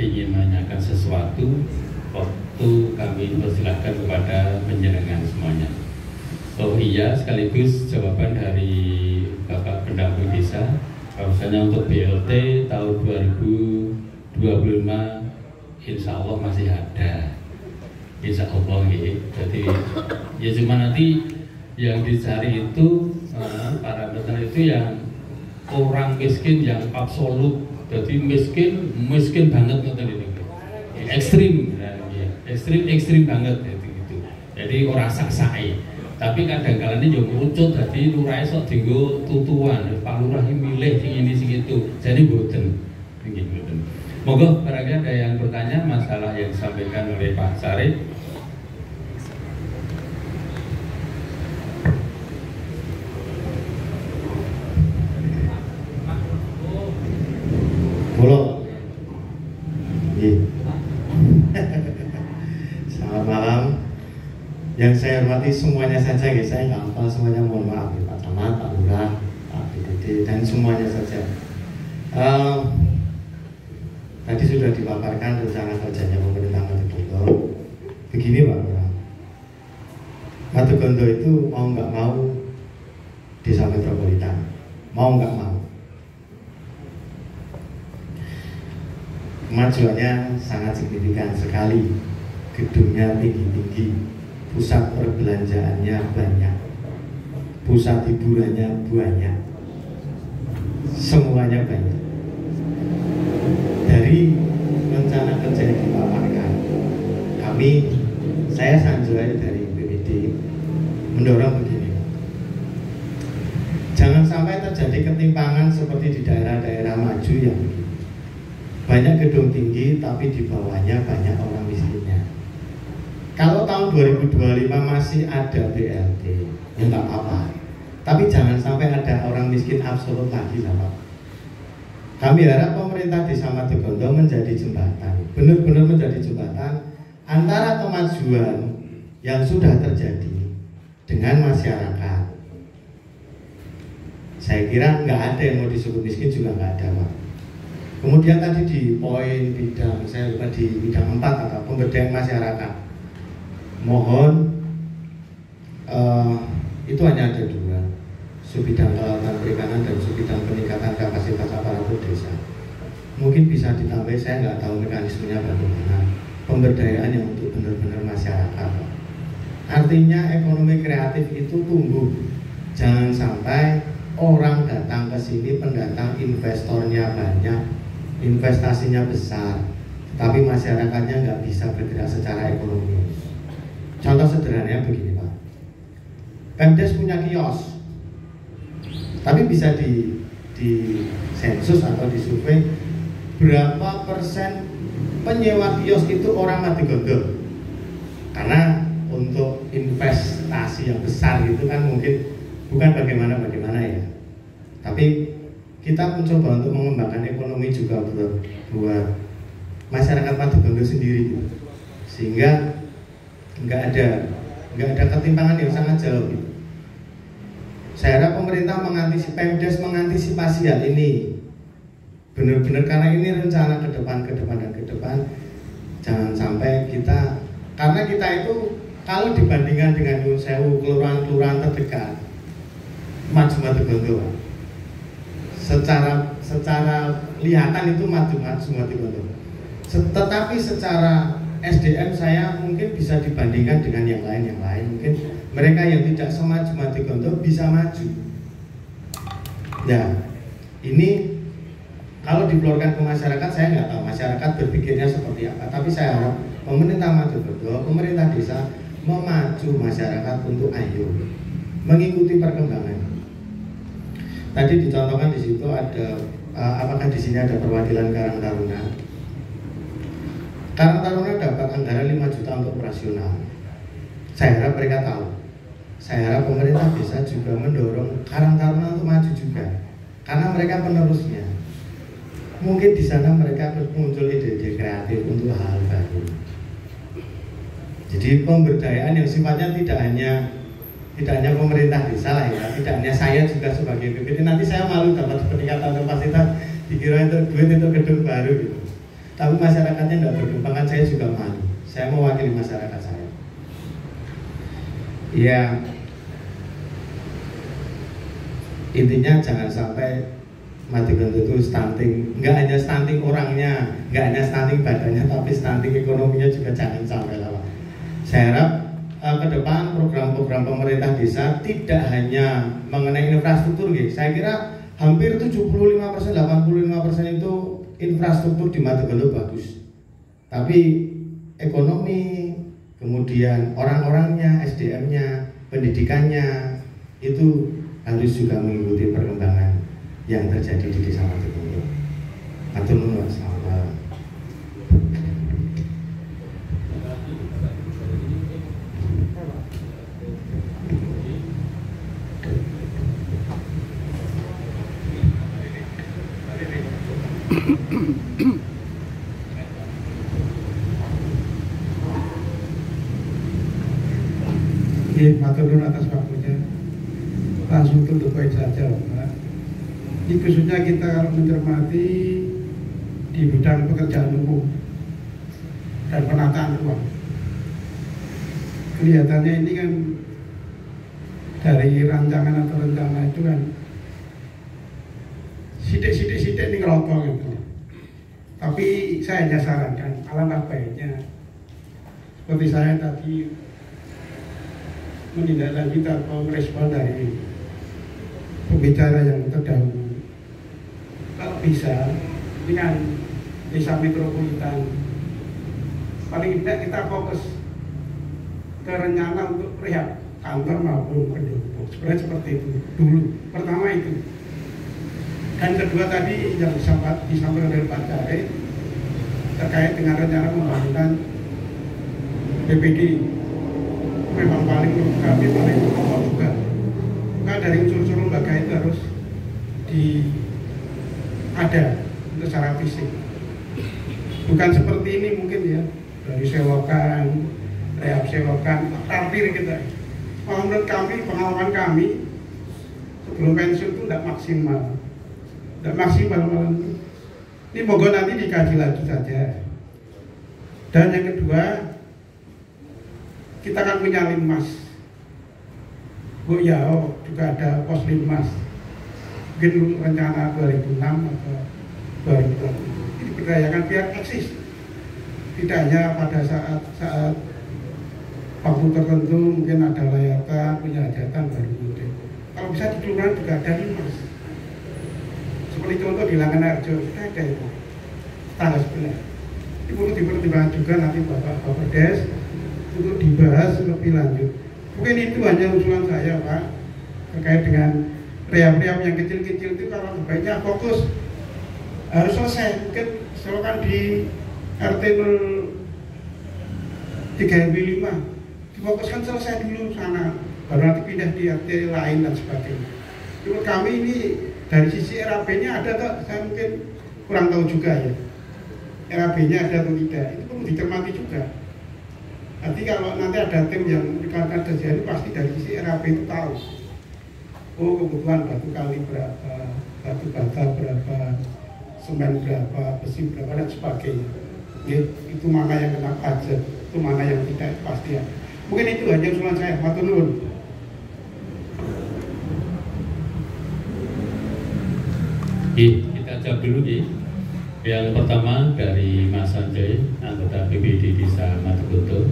ingin menanyakan sesuatu, waktu kami persilahkan kepada penjenengan semuanya. Oh iya, sekaligus jawaban dari Bapak Pendamping Desa, bahwasanya untuk BLT tahun 2025 insya Allah masih ada, insya Allah ya. Jadi ya cuma nanti yang dicari itu parameter itu yang orang miskin yang absolut, jadi miskin banget ekstrim, ekstrim banget gitu. Jadi orang saksai. Tapi kadang-kadang ini yang merucut, jadi lurai sok tinggal tutuan, Pak Lurah milih sing ini sing itu, jadi boten. Moga barangkali ada yang bertanya masalah yang disampaikan oleh Pak Sarip. Selamat malam. Yang saya hormati semuanya saja, guys. Saya nggak hafal semuanya, mohon maaf, Pak Camat, Pak Lurah, Pak BPD, dan semuanya saja. Tadi sudah dipaparkan rencana kerjanya pemerintah Matugondo. Begini Pak Lurah, Matugondo itu mau nggak mau desa metropolitan, mau nggak mau. Kemajuannya sangat signifikan sekali, gedungnya tinggi-tinggi, pusat perbelanjaannya banyak, pusat hiburannya banyak, semuanya banyak. Dari rencana kerja yang dipaparkan, saya Sanjoy dari BPD mendorong begini, jangan sampai terjadi ketimpangan seperti di daerah-daerah maju yang begini. Banyak gedung tinggi tapi di bawahnya banyak orang miskinnya. Kalau tahun 2025 masih ada BLT, ya nggak apa-apa. Tapi jangan sampai ada orang miskin absolut lagi lah Pak. Kami harap pemerintah Desa Matugondo menjadi jembatan, benar-benar menjadi jembatan antara kemajuan yang sudah terjadi dengan masyarakat. Saya kira nggak ada yang mau disebut miskin juga nggak ada Pak. Kemudian tadi di poin bidang, saya lupa di bidang 4 atau pemberdayaan masyarakat. Mohon itu hanya ada 2, subbidang kelautan perikanan dan subbidang peningkatan kapasitas aparatur desa. Mungkin bisa ditambah, saya nggak tahu mekanismenya bagaimana. Pemberdayaan yang untuk benar-benar masyarakat. Artinya ekonomi kreatif itu tumbuh. Jangan sampai orang datang ke sini, pendatang investornya banyak, investasinya besar, tapi masyarakatnya nggak bisa bergerak secara ekonomi. Contoh sederhananya begini Pak, Pemdes punya kios, tapi bisa di sensus atau disurvei berapa persen penyewa kios itu orang Matugondo. Karena untuk investasi yang besar itu kan mungkin bukan bagaimana ya, tapi kita mencoba untuk mengembangkan ekonomi juga buat masyarakat Matugondo sendiri gitu. Sehingga nggak ada ketimpangan yang sangat jauh gitu. Saya harap pemerintah Pemdes mengantisipasi hal ini benar-benar, karena ini rencana ke depan. Jangan sampai karena kita itu kalau dibandingkan dengan Nyun Sewu, kelurahan-kelurahan terdekat, maju Matugondo. Secara lihatan itu maju Matugondo. Tetapi secara SDM saya mungkin bisa dibandingkan dengan yang lain. Mungkin mereka yang tidak semaju Matugondo bisa maju. Ya, ini kalau dikeluarkan ke masyarakat, saya nggak tahu masyarakat berpikirnya seperti apa. Tapi saya harap pemerintah Matugondo, pemerintah desa memacu masyarakat untuk ayo mengikuti perkembangan. Tadi dicontohkan di situ ada, apakah di sini ada perwakilan Karang Taruna? Karang Taruna dapat anggaran 5 juta untuk operasional. Saya harap mereka tahu. Saya harap pemerintah desa juga mendorong Karang Taruna untuk maju juga, karena mereka penerusnya. Mungkin di sana mereka muncul ide-ide kreatif untuk hal baru. Jadi pemberdayaan yang sifatnya tidak hanya pemerintah desa lah ya, tidak hanya saya juga sebagai BPD. Nanti saya malu dapat peningkatan kapasitas dikira itu duit itu gedung baru gitu. Tapi masyarakatnya tidak berkembang, kan saya juga malu. Saya mewakili masyarakat saya. Ya, intinya jangan sampai Madigondo itu stunting. Nggak hanya stunting orangnya, nggak hanya stunting badannya, tapi stunting ekonominya juga jangan sampai lah. Saya harap ke depan program-program pemerintah desa tidak hanya mengenai infrastruktur, saya kira hampir 75%, 85% itu infrastruktur di Madigondo bagus. Tapi ekonomi, kemudian orang-orangnya, SDM-nya, pendidikannya itu harus juga mengikuti perkembangan yang terjadi di desa Madigondo. Atur nuwun, selamat malam. Matur nuwun atas waktunya. Langsung to the point saja, Pak. Ini khususnya kita kalau mencermati di bidang pekerjaan umum dan penataan ruang. Kelihatannya ini kan dari rancangan atau rencana itu kan sidik ini ngerokok gitu. Tapi saya hanya sarankan, alangkah baiknya seperti saya tadi menindaklanjuti atau merespon dari pembicara yang terdahulu. Kalau bisa dengan desa metropolitan, paling tidak kita fokus ke rencana untuk rehab kantor maupun pendopo. Sebenarnya seperti itu dulu. Pertama itu. Dan kedua tadi yang disampaikan dari Pak Cahaya terkait dengan rencana pembangunan BPD. Memang kami paling pokok juga. Maka dari unsur-unsur lembaga itu harus ada untuk secara fisik. Bukan seperti ini mungkin ya, dari selokan, rehab selokan, tarpir kita. Kalau menurut kami, pengalaman kami sebelum pensiun itu tidak maksimal. Tidak maksimal malam itu. Ini moga nanti dikaji lagi saja. Dan yang kedua, kita akan punya Linmas. Bu Yao juga ada pos Linmas. Mungkin rencana 2006 atau 2006. Ini diperdayakan biar eksis. Tidak hanya pada saat waktu tertentu mungkin ada layakan, punya hajatan baru mudik. Kalau bisa di kelurahan juga ada Linmas. Seperti contoh di Langenarjo, sudah ada itu. Tanggal sebelah. Ini perlu dipertimbangkan juga nanti Bapak Des untuk dibahas lebih lanjut. Mungkin itu hanya usulan saya, Pak, terkait dengan rehab-rehab yang kecil-kecil itu kalau sebaiknya fokus harus selesai. Mungkin misalkan di RT 03/5 difokuskan selesai dulu sana, baru nanti pindah di RT lain dan sebagainya. Menurut kami ini dari sisi RAB-nya ada atau saya mungkin kurang tahu juga ya. RAB-nya ada atau tidak, itu perlu dicermati juga. Nanti kalau nanti ada tim yang dikatakan terjadi, pasti dari sisi RAB itu tahu. Oh, kebutuhan batu kali berapa, batu bata berapa, semen berapa, besi berapa dan sebagainya. Ya, itu mana yang kena pajak, itu mana yang tidak pasti ya. Mungkin itu aja usulan saya. Matur nuwun. Kita jawab dulu ya. Yang pertama dari Mas Sanjay, anggota BPD Desa Madigondo.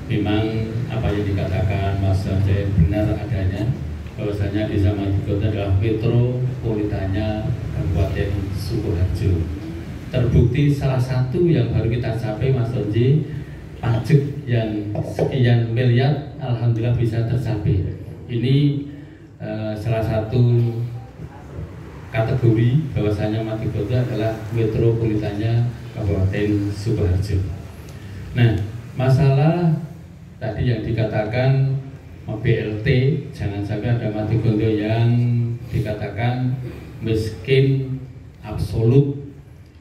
Memang apa yang dikatakan Mas Sanjay benar adanya, bahwasanya Desa Madigondo adalah metropolitannya Kabupaten Sukoharjo. Terbukti salah satu yang baru kita capai, Mas Sanjay, pajak yang sekian miliar, alhamdulillah bisa tercapai. Ini salah satu kategori bahwasanya Madigondo adalah metropolitannya Kabupaten Sukoharjo. Nah, masalah tadi yang dikatakan BLT, jangan sampai ada Madigondo yang dikatakan miskin absolut.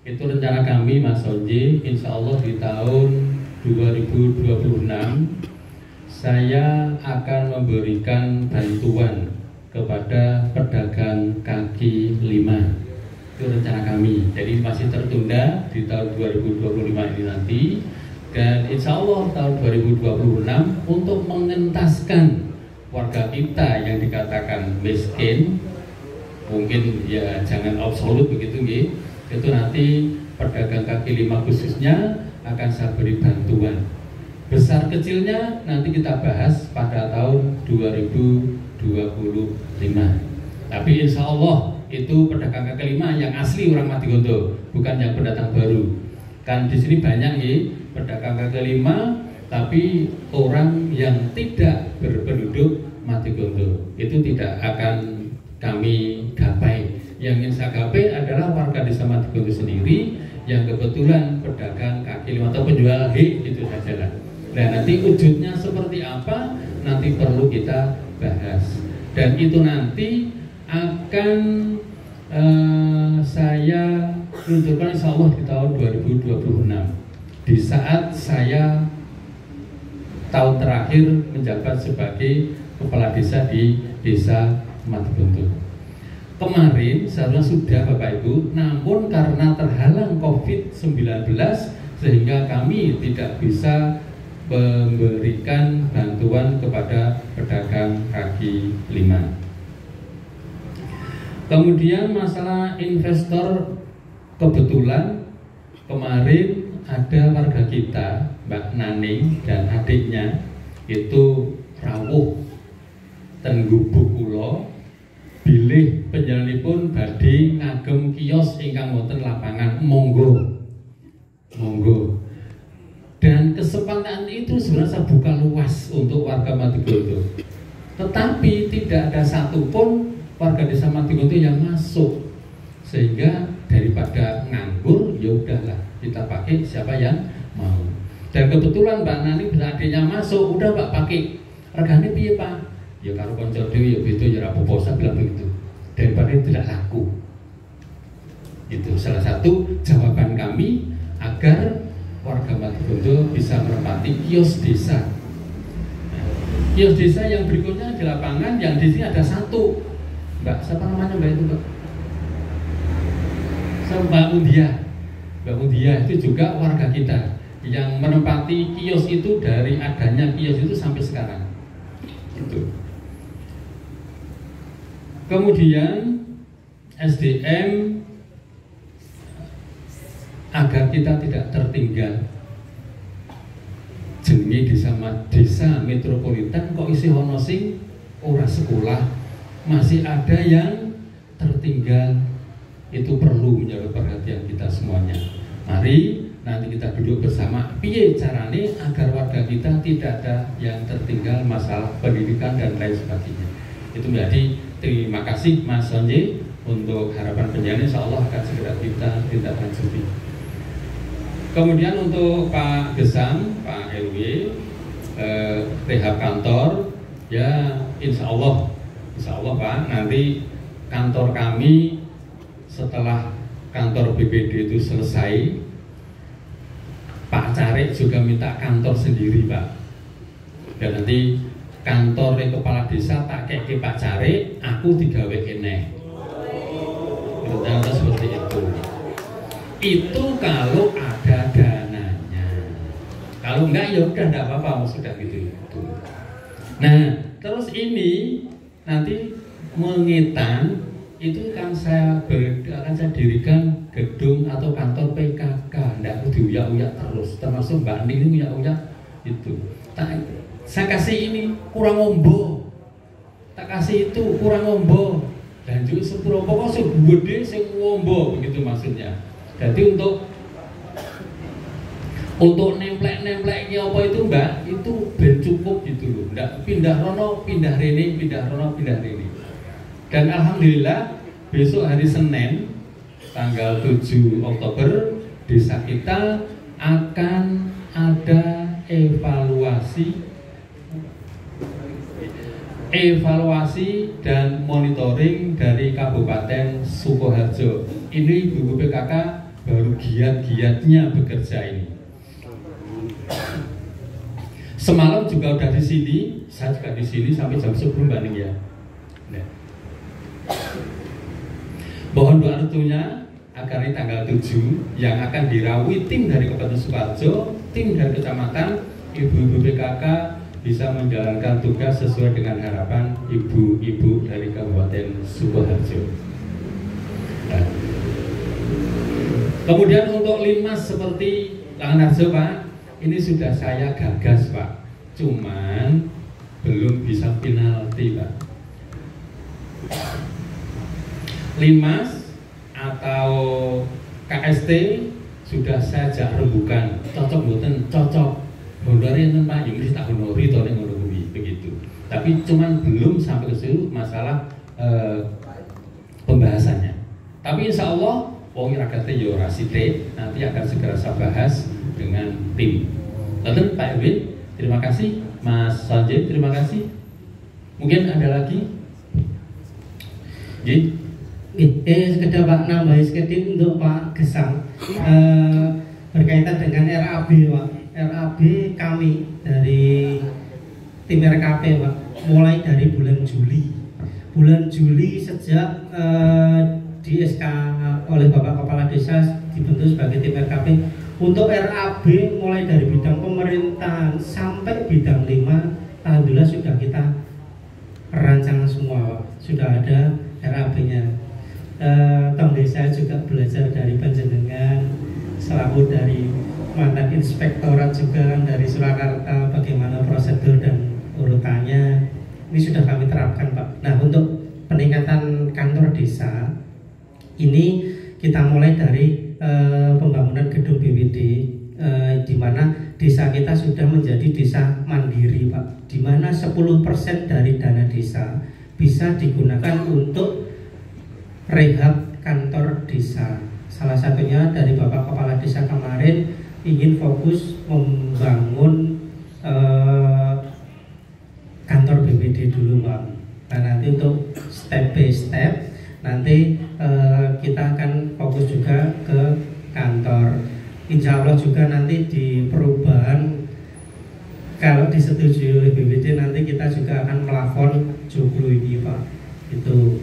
Itu rencana kami, Mas Sonji, insya Allah di tahun 2026 saya akan memberikan bantuan kepada pedagang kaki lima. Itu Itu rencana kami. Jadi masih tertunda di tahun 2025 ini nanti. Dan insya Allah tahun 2026 untuk mengentaskan warga kita yang dikatakan miskin, mungkin ya jangan absolut begitu nggih. Itu nanti pedagang kaki lima khususnya akan saya beri bantuan. Besar kecilnya nanti kita bahas pada tahun 2025. Tapi insya Allah itu pedagang kaki lima yang asli orang Madigondo, bukan yang pendatang baru. Kan di sini banyak nih pedagang kaki lima, tapi orang yang tidak berpenduduk Madigondo itu tidak akan kami gapai. Yang ingin saya gapai adalah warga desa Madigondo sendiri yang kebetulan pedagang kaki lima atau penjual itu saja lah. Nah nanti wujudnya seperti apa nanti perlu kita bahas, dan itu nanti akan saya luncurkan insya Allah di tahun 2026 di saat saya tahun terakhir menjabat sebagai kepala desa di desa Madigondo. Kemarin seharusnya sudah Bapak Ibu, namun karena terhalang COVID-19 sehingga kami tidak bisa memberikan bantuan kepada pedagang kaki lima. Kemudian masalah investor, kebetulan kemarin ada warga kita Mbak Naning dan adiknya itu rawuh ten gubuk kula bilih panjenenganipun badhe ngagem kios ingkang wonten lapangan, monggo. Dan kesempatan itu sebenarnya buka luas untuk warga Madigondo. Tetapi tidak ada satupun warga desa Madigondo yang masuk, sehingga daripada nganggur ya udahlah kita pakai siapa yang mau. Dan kebetulan Mbak Nani adiknya masuk, udah Mbak pakai. Regane piye Pak? Ya karo kanca dhewe ya beda ya rapopo, saya bilang begitu. Daripada tidak laku. Itu salah satu jawaban kami agar warga Madigondo bisa menempati kios desa. Kios desa yang berikutnya di lapangan, yang di sini ada satu. Mbak, siapa namanya Mbak itu Mbak? Mbak Mundia itu juga warga kita yang menempati kios itu dari adanya kios itu sampai sekarang. Gitu. Kemudian SDM agar kita tidak tertinggal. Jenenge desa metropolitan kok isi ono sing ora sekolah, masih ada yang tertinggal. Itu perlu menjadi perhatian kita semuanya. Mari nanti kita duduk bersama, piye carane agar warga kita tidak ada yang tertinggal masalah pendidikan dan lain sebagainya. Itu menjadi terima kasih Mas Sonje untuk harapan penjana, insya Allah akan segera kita tindak lanjuti. Kemudian untuk Pak Gesang, Pak LW, rehab kantor, ya insya Allah Pak, nanti kantor kami setelah kantor BPD itu selesai, Pak Carik juga minta kantor sendiri Pak. Dan nanti kantor kepala desa tak kayak ke Pak Carik, aku digawe kene. Ternyata seperti itu. Itu kalau ada dananya. Kalau enggak ya udah enggak apa-apa, sudah gitu. Nah, terus ini nanti Mengitan itu akan saya dirikan gedung atau kantor PKK, nggak perlu diuyak-uyak terus, termasuk Mbak Ning ini uyak-uyak itu. Saya kasih ini kurang ombo, tak kasih itu kurang ombo, dan juga sepuluh pokok segede ombo begitu maksudnya. Jadi untuk nemplek-nempleknya apa itu Mbak, itu ben cukup gitu loh, nggak pindah rono pindah rene, pindah rono pindah rene. Dan alhamdulillah besok hari Senin tanggal 7 Oktober desa kita akan ada evaluasi dan monitoring dari Kabupaten Sukoharjo. Ini Ibu PKK baru giat-giatnya bekerja ini. Semalam juga udah di sini, saya juga di sini sampai jam 10 Mbak Ning ya. Nah. Mohon doa restunya agar ini tanggal 7 yang akan dirawui tim dari Kabupaten Sukoharjo, tim dari kecamatan, ibu-ibu PKK bisa menjalankan tugas sesuai dengan harapan ibu-ibu dari Kabupaten Sukoharjo. Nah, kemudian untuk Linmas seperti Langenarjo Pak, ini sudah saya gagas Pak, cuman belum bisa penalti Pak. Linmas atau KST sudah saya ajak rembukan, cocok mboten cocok. Honori enten Pak, yang mesti tak honori to ning ngono kuwi begitu. Tapi cuman belum sampai ke situ masalah pembahasannya. Tapi insya Allah wong ragate yo ora sithik, nanti akan segera saya bahas dengan tim. Lalu Pak Edwin, terima kasih. Mas Sanjay, terima kasih. Mungkin ada lagi? Sekedar Pak nambah sedikit untuk Pak Gesang berkaitan dengan RAB Pak. RAB kami dari tim RKP Pak, mulai dari bulan Juli sejak di SK oleh Bapak Kepala Desa dibentuk sebagai tim RKP untuk RAB mulai dari bidang pemerintahan sampai bidang 5, alhamdulillah sudah kita rancang semua Pak. Sudah ada RAB-nya. Tong Desa juga belajar dari panjenengan selaku dari mantan inspektorat juga kan dari Surakarta, bagaimana prosedur dan urutannya ini sudah kami terapkan Pak. Nah untuk peningkatan kantor desa ini kita mulai dari pembangunan gedung BPD di mana desa kita sudah menjadi desa mandiri Pak, di mana 10% dari dana desa bisa digunakan untuk rehab kantor desa. Salah satunya dari Bapak Kepala Desa kemarin ingin fokus membangun kantor BPD dulu Pak. Nah nanti untuk step by step nanti kita akan fokus juga ke kantor. Insya Allah juga nanti di perubahan kalau disetujui oleh BPD nanti kita juga akan melafon joglo ini Pak. Itu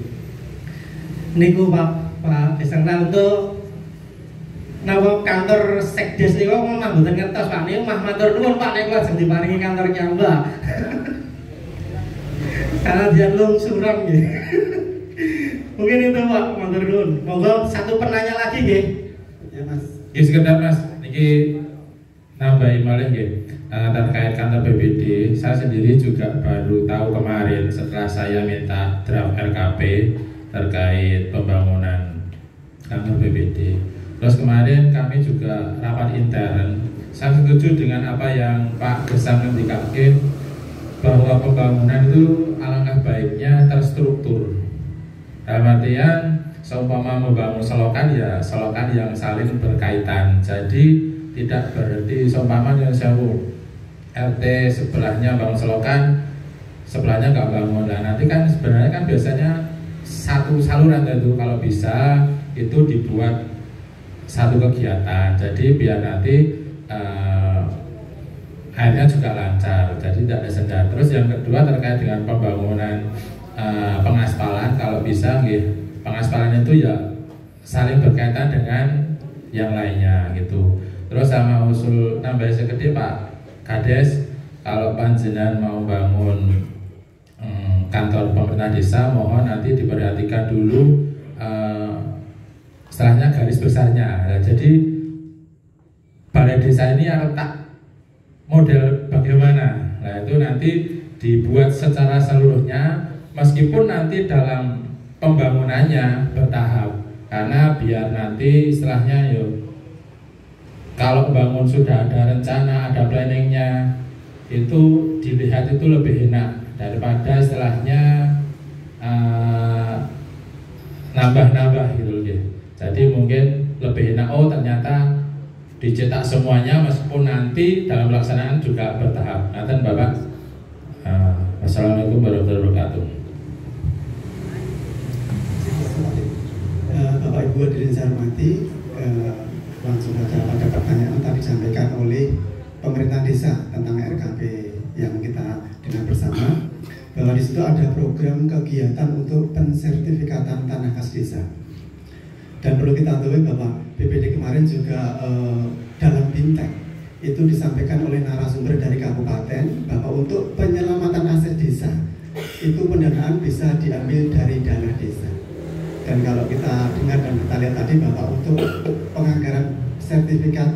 niku Pak Gesang. Untuk nama kantor sekdes niku memang mboten ngertos Pak. Niku mah matur nuwun Pak nek lajeng diparingi kantornya Mbak. Karena dia lungsuran nggih. Mungkin itu Pak, matur nuwun. Monggo satu penanya lagi nggih. Ya Mas. Nggih sekedar Mas, niki nambahi malih nggih. Terkait kantor BPD, saya sendiri juga baru tahu kemarin setelah saya minta draft RKP terkait pembangunan kantor BPD. Terus kemarin kami juga rapat intern. Saya setuju dengan apa yang Pak Gesang ngendikake bahwa pembangunan itu alangkah baiknya terstruktur. Dalam artian seumpama membangun selokan ya selokan yang saling berkaitan. Jadi tidak berarti seumpama yang sewu RT sebelahnya bangun selokan, sebelahnya nggak bangun. Nah nanti kan sebenarnya kan biasanya satu saluran itu kalau bisa itu dibuat satu kegiatan. Jadi biar nanti airnya juga lancar, jadi tidak ada sendal. Terus yang kedua terkait dengan pembangunan pengaspalan, kalau bisa pengaspalan itu ya saling berkaitan dengan yang lainnya gitu. Terus sama usul nambah segede Pak Kades, kalau panjenengan mau bangun kantor pemerintah desa, mohon nanti diperhatikan dulu setelahnya garis besarnya. Nah, jadi balai desa ini letak model bagaimana? Nah itu nanti dibuat secara seluruhnya, meskipun nanti dalam pembangunannya bertahap, karena biar nanti setelahnya yuk kalau bangun sudah ada rencana, ada planningnya, itu dilihat itu lebih enak daripada setelahnya nambah-nambah gitu loh. Jadi mungkin lebih enak, oh ternyata dicetak semuanya meskipun nanti dalam pelaksanaan juga bertahap. Nanti Bapak. Wassalamualaikum warahmatullahi wabarakatuh. Bapak Ibu hadirin saya hormati, langsung saja pada pertanyaan tadi disampaikan oleh pemerintah desa tentang RKP yang kita dengar bersama, bahwa di situ ada program kegiatan untuk pensertifikatan tanah khas desa. Dan perlu kita tahu bahwa BPD kemarin juga dalam Bimtek itu disampaikan oleh narasumber dari kabupaten bahwa untuk penyelamatan aset desa itu pendanaan bisa diambil dari dana desa. Dan kalau kita dengar dan kita lihat tadi bahwa untuk penganggaran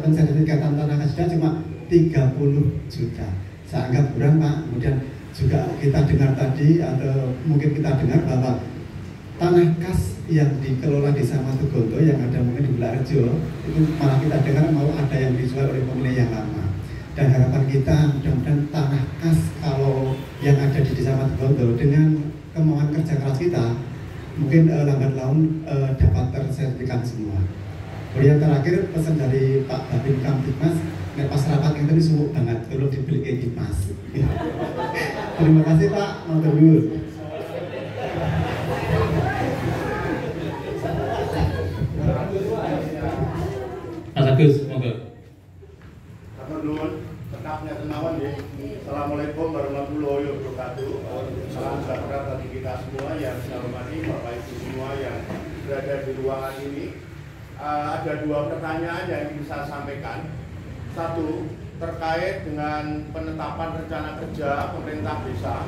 pensertifikatan tanah khas cuma 30 juta. Saya anggap kurang, Pak. Kemudian juga kita dengar tadi atau mungkin kita dengar bahwa tanah kas yang dikelola Desa Matugondo yang ada mungkin di Bularejo itu malah kita dengar mau ada yang dijual oleh pemilik yang lama. Dan harapan kita mudah-mudahan tanah kas kalau yang ada di Desa Matugondo dengan kemauan kerja keras kita mungkin lambat laun dapat tersertifikat semua. Yang terakhir pesan dari Pak Babin Kamtipmas, pas rapat yang tadi sumuk banget, perlu dibeli ke Dimas. Terima kasih Pak, matur nuwun. Mas Agus, monggo. Matur nuwun, tetapnya tenawan ya. Assalamualaikum warahmatullahi wabarakatuh. Salam sejahtera bagi kita semua yang saya hormati, Bapak Ibu semua yang berada di ruangan ini. Ada dua pertanyaan yang ingin saya sampaikan. Satu, terkait dengan penetapan rencana kerja pemerintah desa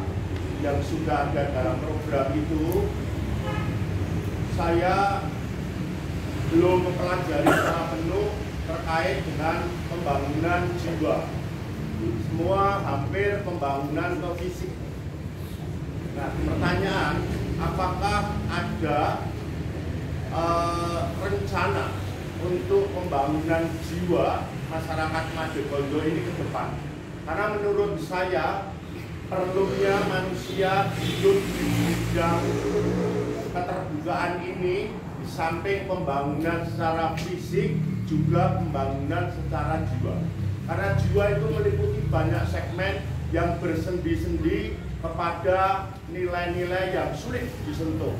yang sudah ada dalam program itu, saya belum mempelajari secara penuh terkait dengan pembangunan jiwa. Semua hampir pembangunan ke fisik. Nah, pertanyaan, apakah ada rencana untuk pembangunan jiwa masyarakat Matugondo ini ke depan? Karena menurut saya perlunya manusia hidup di bidang keterbukaan ini, di samping pembangunan secara fisik juga pembangunan secara jiwa. Karena jiwa itu meliputi banyak segmen yang bersendi-sendi kepada nilai-nilai yang sulit disentuh.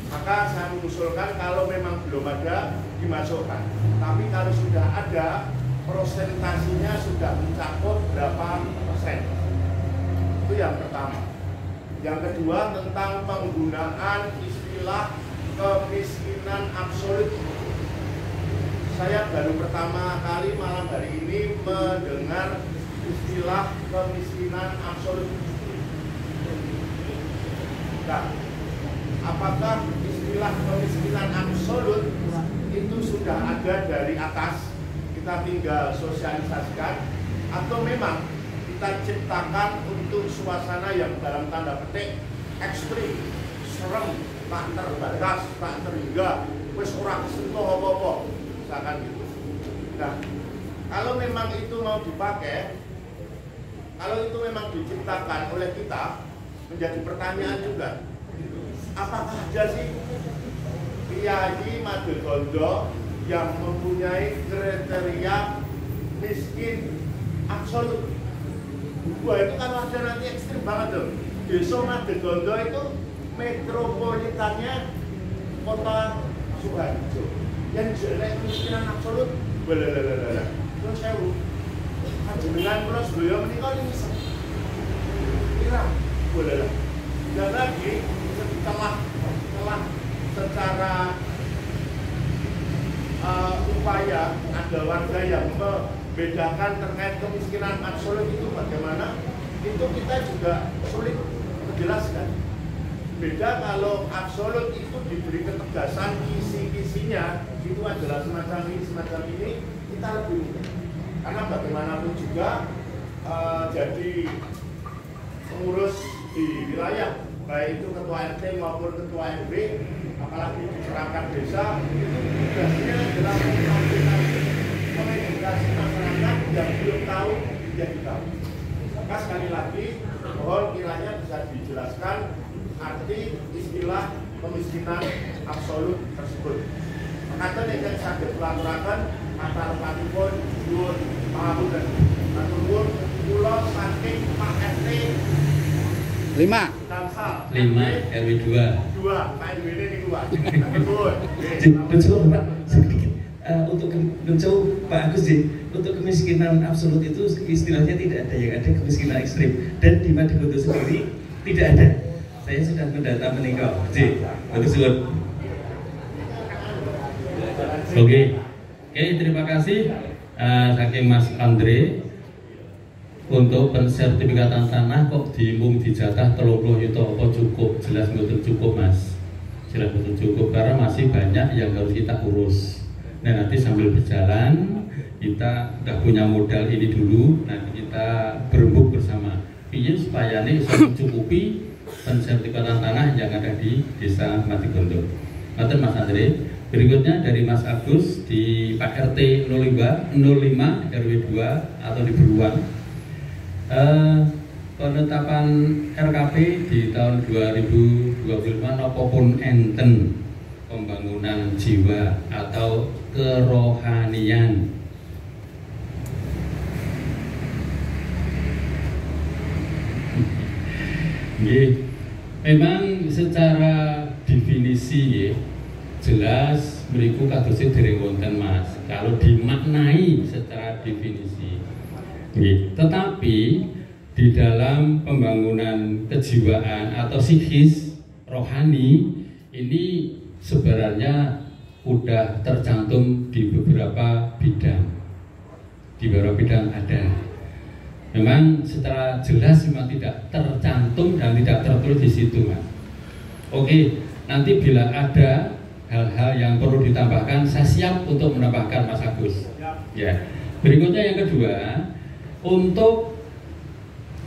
Maka saya mengusulkan kalau memang belum ada, dimasukkan. Tapi kalau sudah ada, prosentasinya sudah mencakup berapa persen. Itu yang pertama. Yang kedua, tentang penggunaan istilah kemiskinan absolut. Saya baru pertama kali malam hari ini mendengar istilah kemiskinan absolut. Nah, apakah istilah kemiskinan absolut itu sudah ada dari atas, kita tinggal sosialisasikan, atau memang kita ciptakan untuk suasana yang dalam tanda petik ekstrim, serem, tak terbatas, tak terhingga, wis ora kesentuh apa-apa, misalkan gitu. Nah, kalau memang itu mau dipakai, kalau itu memang diciptakan oleh kita, menjadi pertanyaan juga. Apakah ada sih Kiai Matugondo yang mempunyai kriteria miskin absolut? Wah, itu kan ada nanti ekstrim banget tuh. Desa Matugondo itu metropolitannya kota Sukoharjo. Yang jelek kemiskinan absolut, belalalala. Terus saya dengan plus beliau menikah ini kira, bolehlah. Dan lagi setelah secara upaya ada warga yang membedakan terkait kemiskinan absolut itu bagaimana, itu kita juga sulit menjelaskan. Beda kalau absolut itu diberi ketegasan kisi-kisinya itu adalah semacam ini kita lebih mudah. Karena bagaimanapun juga jadi pengurus di wilayah, baik itu ketua RT maupun ketua RW, apalagi di perangkat desa, itu tugasnya adalah mengedukasi masyarakat yang belum tahu menjadi tahu. Maka sekali lagi, mohon kiranya bisa dijelaskan arti istilah kemiskinan absolut tersebut. Kata yang sakit pelaturan kata lepatipun nyuwun pangapunten. Matur kula saking Pak RT 5 Tangsal 5 RW 2 Pak RW ini keluar. Matur Mencoba Pak sedikit untuk mencoba Pak Agus untuk kemiskinan absolut itu istilahnya tidak ada, yang ada kemiskinan ekstrim, dan di Matugondo sendiri tidak ada. Saya sudah mendata menikah. Betul. Oke, terima kasih saking Mas Andre. Untuk pensertifikatan tanah kok diimung dijatah 30 juta apa cukup? Jelas betul cukup Mas. Jelas betul cukup karena masih banyak yang harus kita urus. Nah nanti sambil berjalan kita udah punya modal ini dulu, nanti kita berembuk bersama. Ingin supaya ini bisa mencukupi pensertifikatan tanah yang ada di Desa Matigondo. Nanti Mas Andre. Berikutnya dari Mas Agus di Pak RT 05 RW 2 atau di Beruang. Penetapan RKP di tahun 2025 apapun enten pembangunan jiwa atau kerohanian. Memang secara definisi jelas beriku kadosi dereng wonten Mas kalau dimaknai secara definisi. Tetapi di dalam pembangunan kejiwaan atau psikis rohani ini sebenarnya udah tercantum di beberapa bidang. Di beberapa bidang ada. Memang secara jelas memang tidak tercantum dan tidak tertulis di situ, Mas. Oke, nanti bila ada hal-hal yang perlu ditambahkan, saya siap untuk menambahkan Mas Agus. Ya. Berikutnya yang kedua, untuk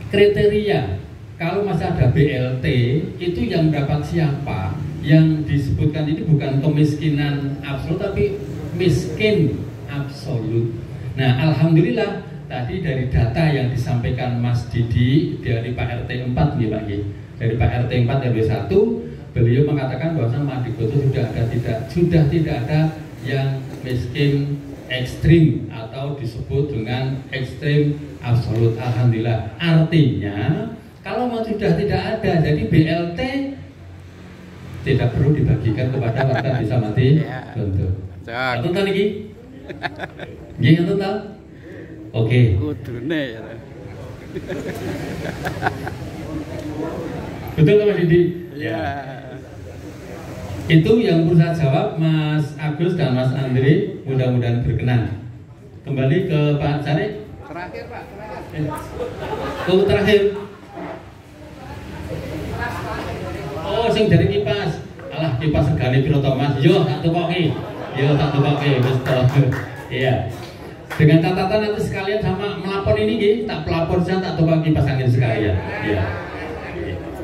kriteria kalau masih ada BLT itu yang dapat siapa? Yang disebutkan ini bukan kemiskinan absolut tapi miskin absolut. Nah, alhamdulillah tadi dari data yang disampaikan Mas Didi dari Pak RT 4 nih Pak G. Dari Pak RT 4 RW 1 beliau mengatakan bahwa Madigodo sudah tidak ada yang miskin ekstrim atau disebut dengan ekstrim absolut. Alhamdulillah. Artinya kalau sudah tidak ada, jadi BLT tidak perlu dibagikan kepada warga Desa Matigodo. Total lagi? Iya total. Oke. Betul Mas Didi? Ya. Itu yang perlu saya jawab Mas Agus dan Mas Andre, mudah-mudahan berkenan. Kembali ke Pak Sarek. Terakhir Pak, terakhir. Oh, sing dari kipas. Alah, kipas segane piro to Mas? Yo, tak tukoki. Betul. Iya. Dengan catatan nanti sekalian sama melapor ini nggih, tak pelapor saya tak tukoki kipas angin sekalian. Iya.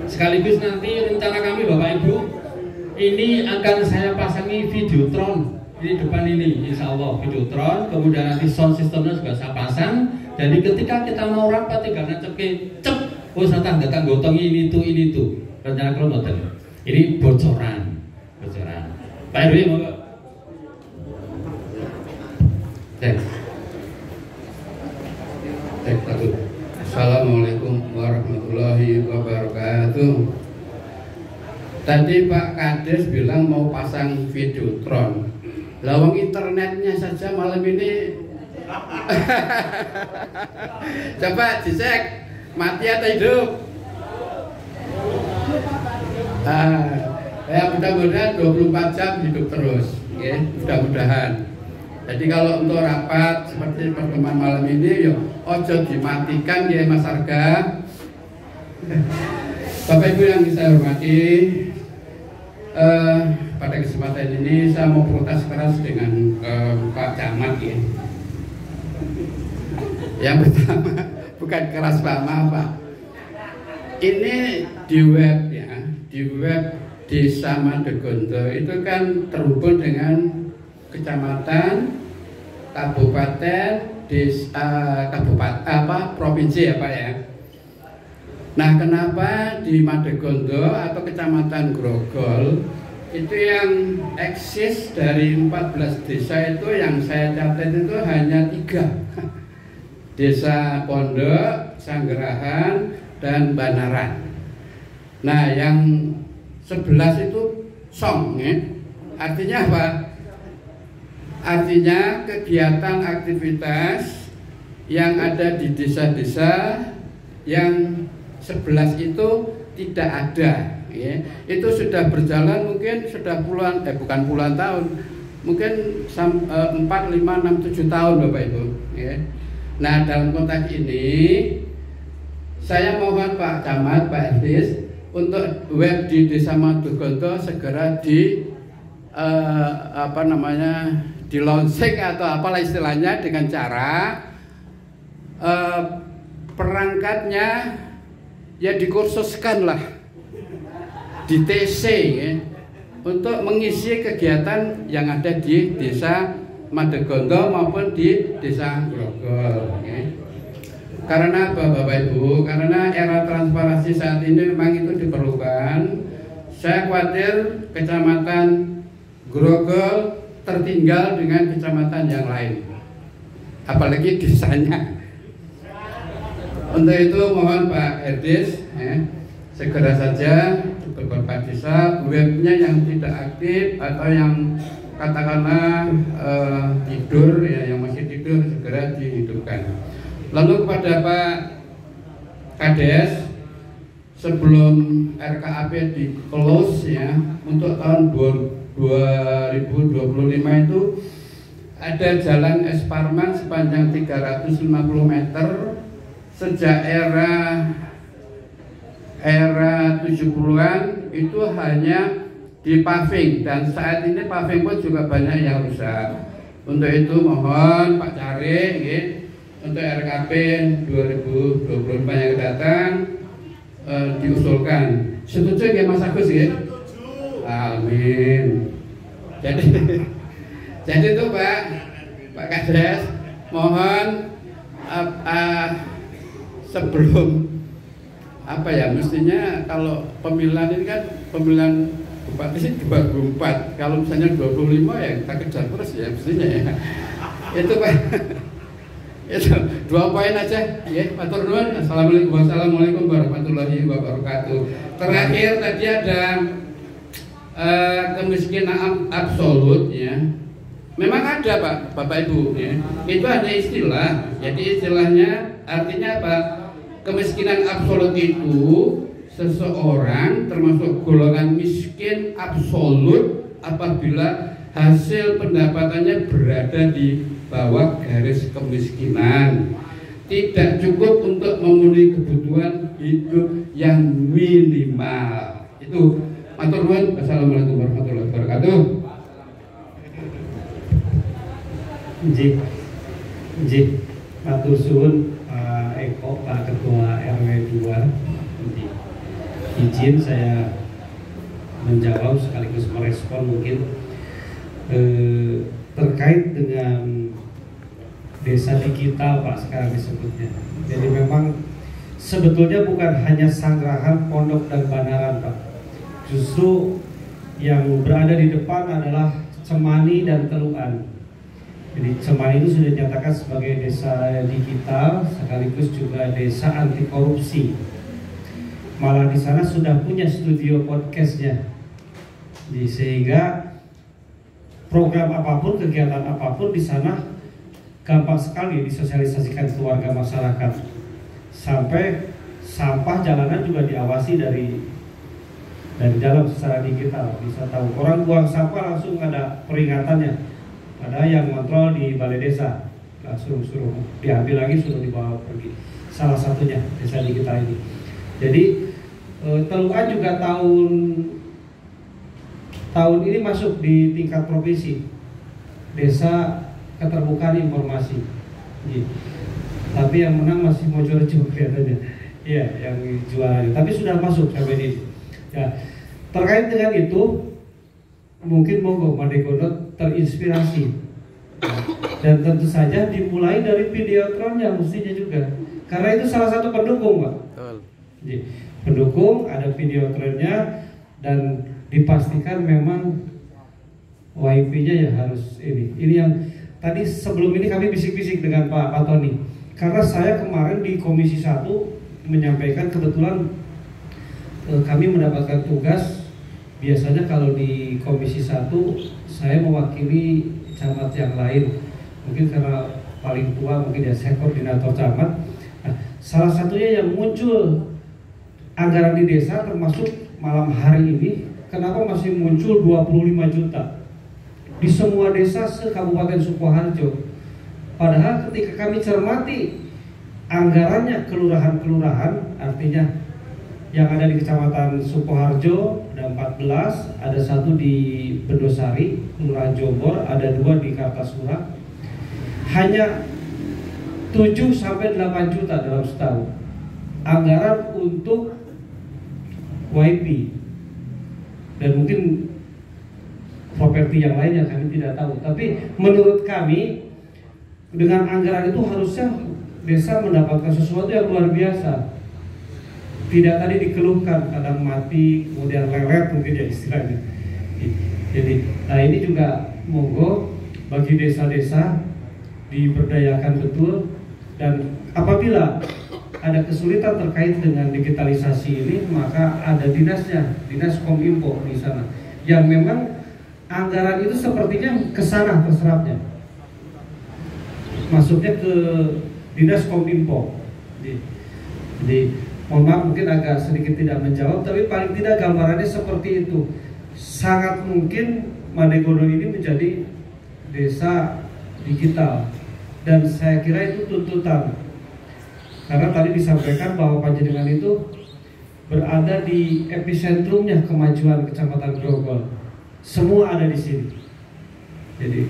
Sekaligus nanti rencana kami Bapak Ibu ini akan saya pasangi videotron di depan ini, insya Allah videotron. Kemudian nanti sound systemnya juga saya pasang. Jadi ketika kita mau rapat tinggal ngecek cep, datang gotong ini tuh. Rencana kalau model ini bocoran. Pak RW mau cek takut. Assalamualaikum warahmatullahi wabarakatuh. Tadi Pak Kades bilang mau pasang videotron. Lawang internetnya saja malam ini coba dicek mati atau hidup. Ya mudah-mudahan 24 jam hidup terus, ya, mudah-mudahan. Jadi kalau untuk rapat seperti pertemuan malam ini, yo ojo dimatikan ya Mas Arga. Bapak Ibu yang saya hormati, pada kesempatan ini saya mau protes keras dengan Pak Camat ya. Yang pertama bukan keras Pak, maaf Pak. Ini di web ya, di web Desa Madigodo itu kan terhubung dengan kecamatan, kabupaten, desa, provinsi ya Pak ya. Nah, kenapa di Madigodo atau kecamatan Grogol itu yang eksis dari 14 desa itu yang saya catat itu hanya 3. Desa Pondok, Sanggerahan, dan Banaran. Nah, yang 11 itu song ya. Artinya apa? Artinya kegiatan aktivitas yang ada di desa-desa yang 11 itu tidak ada ya. Itu sudah berjalan mungkin sudah bukan puluhan tahun, mungkin 4, 5, 6, 7 tahun Bapak Ibu ya. Nah dalam konteks ini saya mohon Pak Camat, Pak Erdis untuk web di Desa Madugonto segera di di launching atau apalah istilahnya dengan cara perangkatnya ya dikursuskan lah di TC ya, untuk mengisi kegiatan yang ada di Desa Madugonto maupun di Desa Grogol ya. Karena apa Bapak Ibu? Karena era transparansi saat ini memang itu diperlukan. Saya khawatir Kecamatan Grogol tertinggal dengan kecamatan yang lain, apalagi desanya. Untuk itu mohon Pak Erdis segera saja beberapa desa webnya yang tidak aktif atau yang katakanlah tidur ya, yang masih tidur segera dihidupkan. Lalu kepada Pak Kades, sebelum RKAP di close ya untuk tahun 2025 itu ada jalan Esparman sepanjang 350 meter sejak era 70-an itu hanya di paving, dan saat ini paving pun juga banyak yang rusak. Untuk itu mohon Pak Cari ya, untuk RKP 2025 yang datang diusulkan. Setuju ya Mas Agus ya? Amin. Jadi itu Pak Kades, mohon sebelum mestinya kalau pemilihan ini kan pemilihan bupati sih 2024. Kalau misalnya 25 ya kita kejar terus ya mestinya ya. Itu Pak. Itu 2 poin aja ya, matur nuwun. Assalamualaikum warahmatullahi wabarakatuh. Terakhir tadi ada kemiskinan absolut ya. Memang ada Bapak Ibu ya. Itu hanya istilah. Jadi istilahnya artinya apa? Kemiskinan absolut itu seseorang termasuk golongan miskin absolut apabila hasil pendapatannya berada di bawah garis kemiskinan, tidak cukup untuk memenuhi kebutuhan hidup yang minimal. Itu matur nuwun. Wassalamualaikum warahmatullahi wabarakatuh. Nggih, matur suwun Pak Eko, Pak Ketua RW 2. Izin saya menjawab sekaligus merespon mungkin terkait dengan desa digital Pak sekarang disebutnya. Jadi memang sebetulnya bukan hanya Sanggrahan, Pondok dan Banaran Pak. Justru yang berada di depan adalah Cemani dan Teluan. Jadi Cemani itu sudah dinyatakan sebagai desa digital sekaligus juga desa anti korupsi. Malah di sana sudah punya studio podcastnya. Jadi sehingga program apapun, kegiatan apapun di sana gampang sekali disosialisasikan keluarga masyarakat. Sampai sampah jalanan juga diawasi dari dalam secara digital. Bisa tahu orang buang sampah langsung ada peringatannya. Ada yang kontrol di balai desa, langsung suruh diambil lagi, suruh dibawa pergi. Salah satunya desa digital ini. Jadi Teluan juga tahun ini masuk di tingkat provinsi desa keterbukaan informasi. Tapi yang menang masih Mojorejo kelihatannya. Iya, yang juara. Tapi sudah masuk sampai ini. Ya, terkait dengan itu mungkin monggo Madugonto terinspirasi. Dan tentu saja dimulai dari videotronnya mestinya juga. Karena itu salah satu pendukung, Pak. Pendukung, ada videotronnya, dan dipastikan memang WiFi-nya ya harus ini. Ini yang tadi sebelum ini kami bisik-bisik dengan Pak Tony. Karena saya kemarin di Komisi 1 menyampaikan, kebetulan kami mendapatkan tugas. Biasanya kalau di Komisi 1 saya mewakili camat yang lain. Mungkin karena paling tua, mungkin ya saya koordinator camat. Nah, salah satunya yang muncul anggaran di desa termasuk malam hari ini, kenapa masih muncul 25 juta? di semua desa se-Kabupaten Sukoharjo. Padahal ketika kami cermati anggarannya kelurahan-kelurahan, artinya yang ada di Kecamatan Sukoharjo ada 14, ada 1 di Bendosari, Kelurahan Jombor, ada 2 di Kartasura, hanya 7-8 juta dalam setahun anggaran untuk YP, dan mungkin properti yang lainnya kami tidak tahu. Tapi menurut kami dengan anggaran itu harusnya desa mendapatkan sesuatu yang luar biasa. Tidak tadi dikeluhkan kadang mati kemudian lelet mungkin ya istilahnya. Jadi nah ini juga monggo bagi desa-desa diberdayakan betul, dan apabila ada kesulitan terkait dengan digitalisasi ini, maka ada dinasnya, Dinas Kominfo di sana, yang memang anggaran itu sepertinya ke sana terserapnya, masuknya ke Dinas Kominfo. Jadi mohon maaf mungkin agak sedikit tidak menjawab, tapi paling tidak gambarannya seperti itu. Sangat mungkin Manegono ini menjadi desa digital, dan saya kira itu tuntutan. Karena tadi disampaikan bahwa Panjenengan itu berada di episentrumnya kemajuan Kecamatan Grogol. Semua ada di sini. Jadi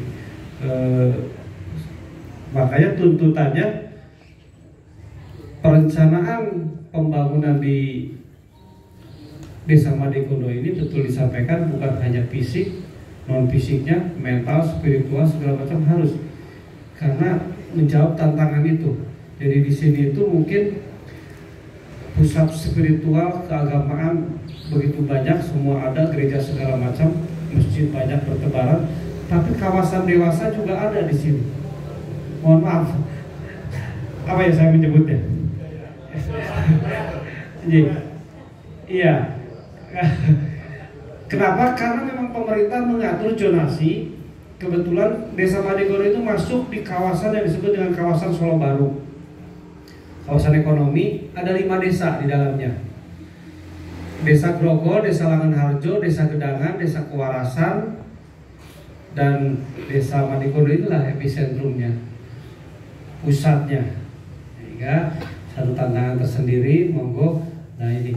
makanya tuntutannya perencanaan pembangunan di Desa Manegono ini betul disampaikan, bukan hanya fisik, non fisiknya, mental, spiritual segala macam harus, karena menjawab tantangan itu. Jadi di sini itu mungkin pusat spiritual keagamaan begitu banyak, semua ada, gereja segala macam, masjid banyak bertebaran, tapi kawasan dewasa juga ada di sini. Mohon maaf, apa ya saya menyebutnya? Iya. Kenapa? Karena memang pemerintah mengatur zonasi. Kebetulan Desa Manegono itu masuk di kawasan yang disebut dengan kawasan Solo Baru. Kawasan ekonomi, ada 5 desa di dalamnya. Desa Grogol, Desa Langenharjo, Desa Gedangan, Desa Kewarasan, dan Desa Manegono itulah episentrumnya, pusatnya. Sehingga satu tantangan tersendiri, monggo. Nah ini,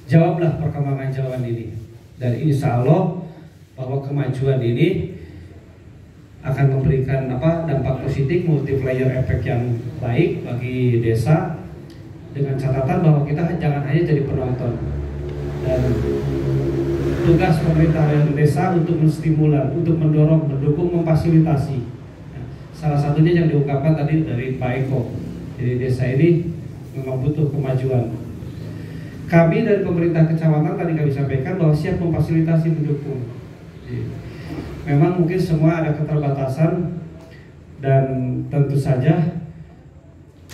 jawablah perkembangan jawaban ini. Dan insya Allah bahwa kemajuan ini akan memberikan dampak positif, multiplier efek yang baik bagi desa, dengan catatan bahwa kita jangan hanya jadi penonton, dan tugas pemerintah desa untuk menstimulan, untuk mendorong, mendukung, memfasilitasi. Salah satunya yang diungkapkan tadi dari Pak Eko. Jadi desa ini memang butuh kemajuan. Kami dari pemerintah kecamatan tadi kami sampaikan bahwa siap memfasilitasi, mendukung. Memang mungkin semua ada keterbatasan, dan tentu saja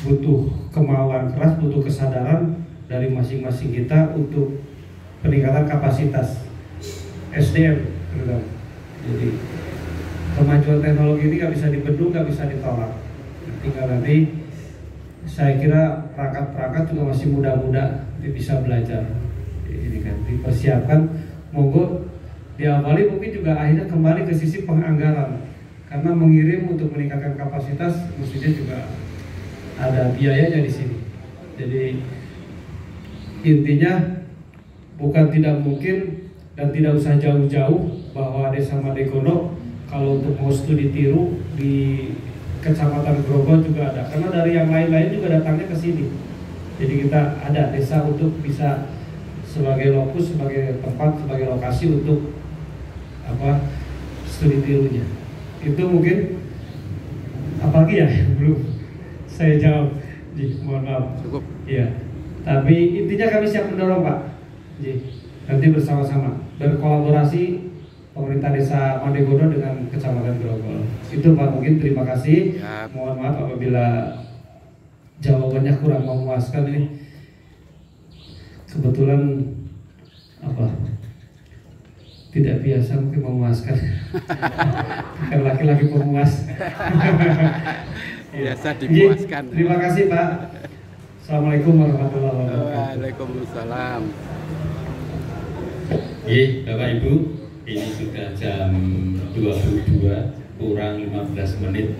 butuh kemauan keras, butuh kesadaran dari masing-masing kita untuk peningkatan kapasitas SDM. Jadi kemajuan teknologi ini nggak bisa dibendung, nggak bisa ditolak. Tinggal nanti saya kira perangkat-perangkat juga masih muda-muda, bisa belajar. Ini kan dipersiapkan, monggo diawali mungkin juga akhirnya kembali ke sisi penganggaran, karena mengirim untuk meningkatkan kapasitas mestinya juga ada biayanya di sini. Jadi intinya bukan tidak mungkin dan tidak usah jauh-jauh bahwa Desa Manegono kalau untuk mau studi tiru di Kecamatan Grogol juga ada, karena dari yang lain-lain juga datangnya ke sini. Jadi kita ada desa untuk bisa sebagai lokus, sebagai tempat, sebagai lokasi untuk studi tirunya. Itu mungkin apalagi ya belum saya jawab. Mohon maaf. Cukup. Iya. Tapi intinya kami siap mendorong Pak. Nanti bersama-sama berkolaborasi pemerintah Desa Manegono dengan Kecamatan Grogol. Itu Pak, mungkin terima kasih. Ya. Mohon maaf apabila jawabannya kurang memuaskan ini. Kebetulan tidak biasa mungkin memuaskan. Bukan laki-laki pemuas. Biasa dipuaskan. Terima kasih Pak. Assalamualaikum warahmatullahi wabarakatuh. Waalaikumsalam. Bapak Ibu, Ini sudah jam 22 kurang 15 menit.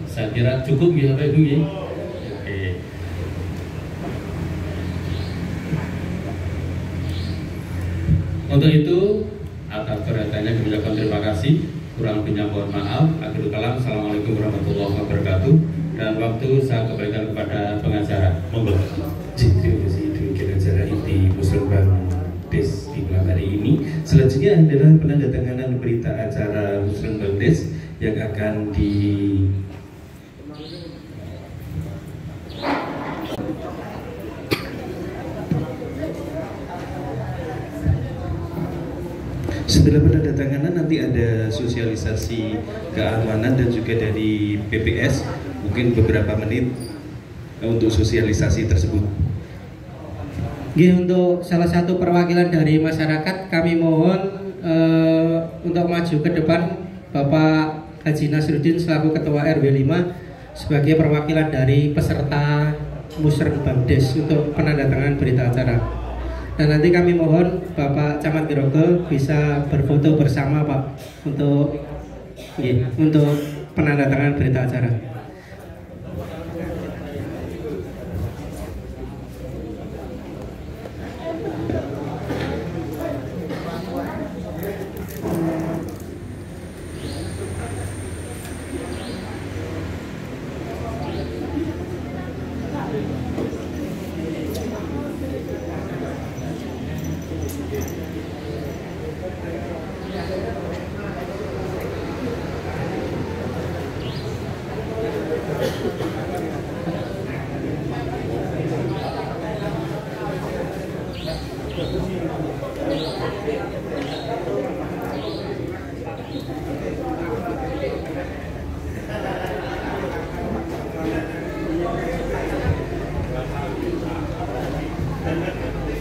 Saya kira cukup ya Bapak Ibu ya. Oke. Untuk itu atas perhatiannya kami ucapkan terima kasih. Kurang lebihnya mohon maaf. Akhirul kalam. Assalamualaikum warahmatullahi wabarakatuh. Dan waktu saya kembalikan kepada pengacara. Monggo. Terima kasih. Demikian acara inti Musrembang Des di malam hari ini. Selanjutnya adalah penandatanganan berita acara Musrembang Des yang akan Setelah penandatanganan nanti ada sosialisasi keamanan dan juga dari PPS, mungkin beberapa menit untuk sosialisasi tersebut. Untuk salah satu perwakilan dari masyarakat, kami mohon untuk maju ke depan Bapak Haji Nasruddin selaku Ketua RW 5 sebagai perwakilan dari peserta Musrembang Des untuk penandatanganan berita acara. Dan nanti kami mohon Bapak Camat Grogol bisa berfoto bersama Pak untuk penandatanganan berita acara.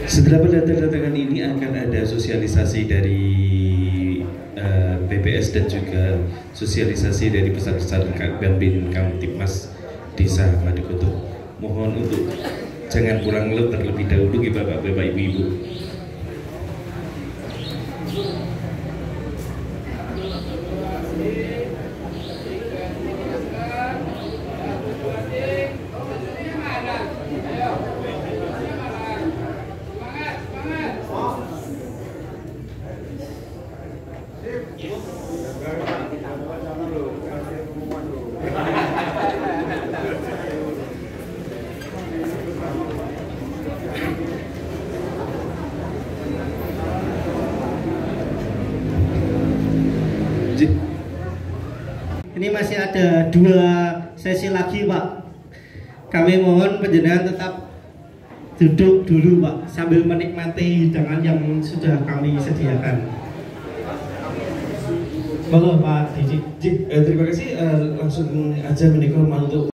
Setelah penandatanganan ini akan ada sosialisasi dari PPS dan juga sosialisasi dari pesan-pesan Babin Kamtipmas Desa Madukoto. Mohon untuk jangan pulang terlebih dahulu Bapak Ibu. Ini masih ada 2 sesi lagi Pak. Kami mohon penjenengan tetap duduk dulu Pak sambil menikmati hidangan yang sudah kami sediakan. Monggo Pak Didi. Terima kasih, langsung aja menikah untuk